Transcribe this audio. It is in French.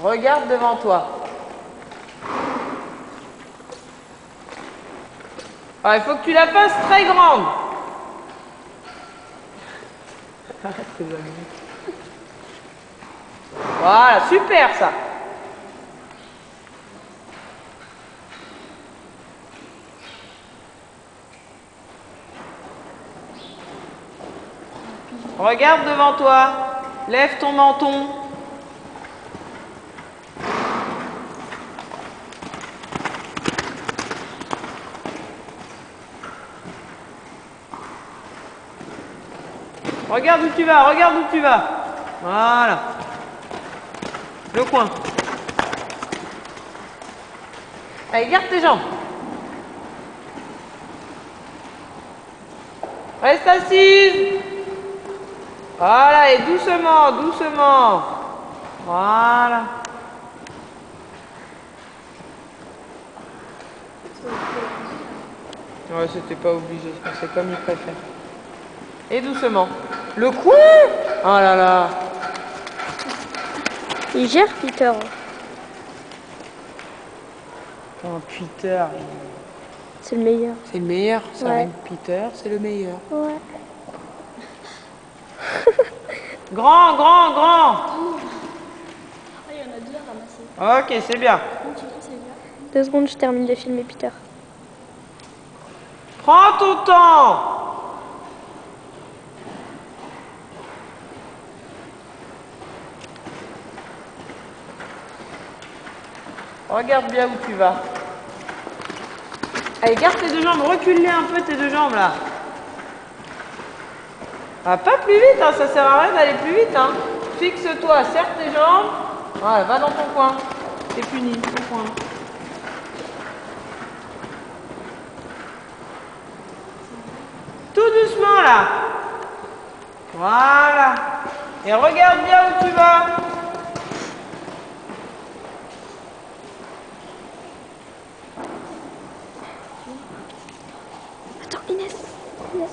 Regarde devant toi. Ah, il faut que tu la fasses très grande. Voilà, super ça. Regarde devant toi. Lève ton menton. Regarde où tu vas, regarde où tu vas. Voilà. Le coin. Allez, garde tes jambes. Reste assise. Voilà, et doucement, doucement. Voilà. Ouais, c'était pas obligé, c'est comme il préfère. Et doucement. Le coin. Oh là là. Il gère Peter. Oh, Peter. C'est le meilleur. C'est le meilleur, ça Ouais. rime. Peter, c'est le meilleur. Ouais. Grand, grand, grand. Ah, il y en a deux à ramasser. Ok, c'est bien. C'est bien. 2 secondes, je termine de filmer Peter. Prends ton temps. Regarde bien où tu vas. Allez, garde tes deux jambes, recule-les un peu tes deux jambes là. Ah, pas plus vite, hein, ça sert à rien d'aller plus vite. Hein. Fixe-toi, serre tes jambes. Voilà, va dans ton coin. T'es puni, ton coin. Tout doucement là. Voilà. Et regarde bien où tu vas. Attends, Inès. Inès.